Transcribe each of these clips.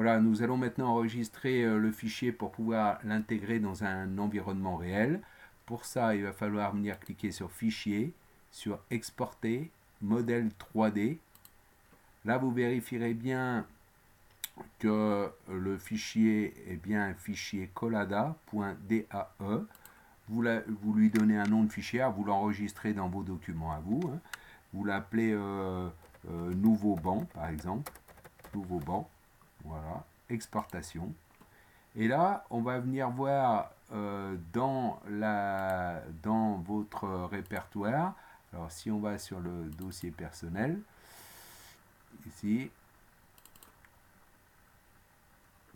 Voilà, nous allons maintenant enregistrer le fichier pour pouvoir l'intégrer dans un environnement réel. Pour ça, il va falloir venir cliquer sur Fichier, sur Exporter, Modèle 3D. Là, vous vérifierez bien que le fichier est bien un fichier collada.dae. Vous lui donnez un nom de fichier, vous l'enregistrez dans vos documents à vous. Vous l'appelez nouveau banc, par exemple. Nouveau banc. Voilà, exportation. Et là, on va venir voir dans votre répertoire. Alors, si on va sur le dossier personnel, ici,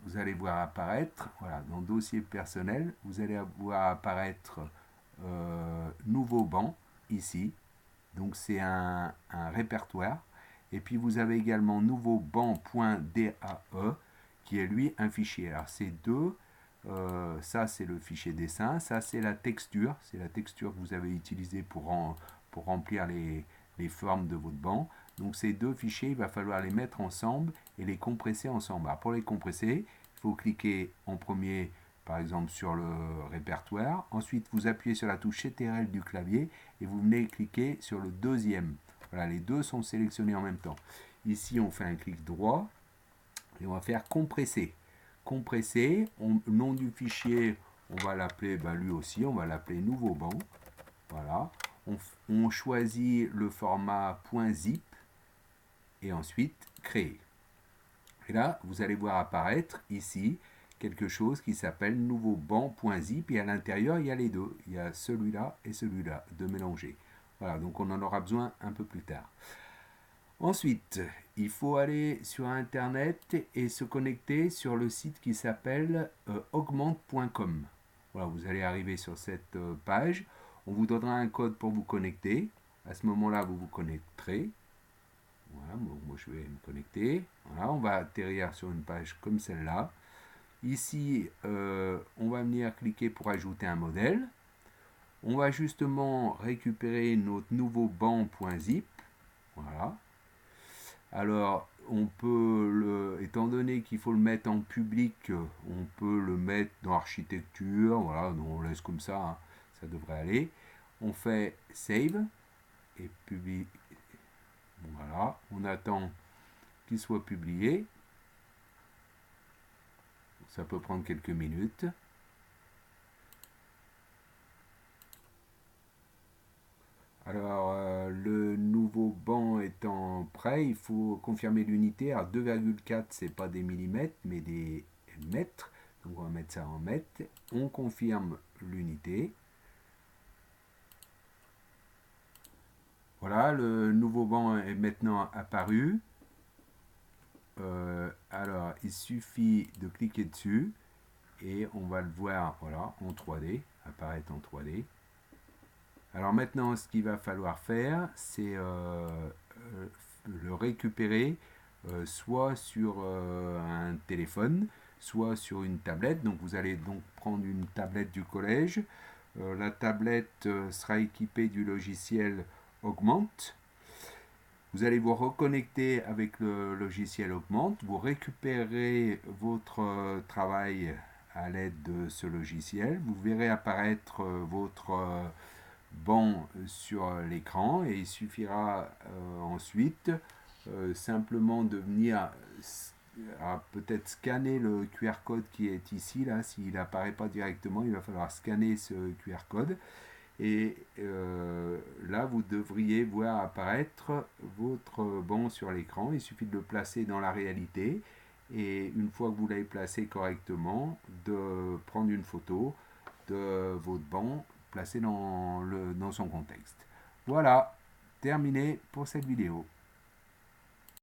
vous allez voir apparaître, voilà, dans dossier personnel, vous allez voir apparaître nouveau banc, ici. Donc, c'est un répertoire. Et puis, vous avez également nouveau banc.dae, qui est lui un fichier. Alors c'est deux, ça c'est le fichier dessin, ça c'est la texture que vous avez utilisée pour remplir les formes de votre banc. Donc ces deux fichiers, il va falloir les mettre ensemble et les compresser ensemble. Alors pour les compresser, il faut cliquer en premier par exemple sur le répertoire, ensuite vous appuyez sur la touche CTRL du clavier et vous venez cliquer sur le deuxième. Voilà, les deux sont sélectionnés en même temps. Ici on fait un clic droit et on va faire compresser. Compresser, le nom du fichier, on va l'appeler, lui aussi, on va l'appeler nouveau banc. Voilà. On choisit le format .zip et ensuite créer. Et là, vous allez voir apparaître ici quelque chose qui s'appelle nouveau banc.zip et à l'intérieur, il y a les deux. Il y a celui-là et celui-là, de mélanger. Voilà, donc on en aura besoin un peu plus tard. Ensuite, il faut aller sur Internet et se connecter sur le site qui s'appelle augmente.com. Voilà, vous allez arriver sur cette page. On vous donnera un code pour vous connecter. À ce moment-là, vous vous connecterez. Voilà, moi je vais me connecter. Voilà, on va atterrir sur une page comme celle-là. Ici, on va venir cliquer pour ajouter un modèle. On va justement récupérer notre nouveau banc.zip. Voilà. Alors, on peut, étant donné qu'il faut le mettre en public, on peut le mettre dans architecture, voilà, on laisse comme ça, hein, ça devrait aller. On fait Save et publie. Voilà, on attend qu'il soit publié. Ça peut prendre quelques minutes. Alors, le nouveau banc étant prêt, il faut confirmer l'unité. Alors, 2,4, c'est pas des millimètres, mais des mètres. Donc, on va mettre ça en mètres. On confirme l'unité. Voilà, le nouveau banc est maintenant apparu. Alors, il suffit de cliquer dessus et on va le voir, voilà, en 3D, apparaître en 3D. Alors maintenant, ce qu'il va falloir faire, c'est le récupérer soit sur un téléphone, soit sur une tablette. Donc vous allez donc prendre une tablette du collège. La tablette sera équipée du logiciel Augmente. Vous allez vous reconnecter avec le logiciel Augmente. Vous récupérez votre travail à l'aide de ce logiciel. Vous verrez apparaître votre banc sur l'écran et il suffira ensuite simplement de venir peut-être scanner le QR code qui est ici. Là, s'il n'apparaît pas directement, il va falloir scanner ce QR code. Et là, vous devriez voir apparaître votre banc sur l'écran. Il suffit de le placer dans la réalité. Et une fois que vous l'avez placé correctement, de prendre une photo de votre banc placé dans son contexte. Voilà, terminé pour cette vidéo.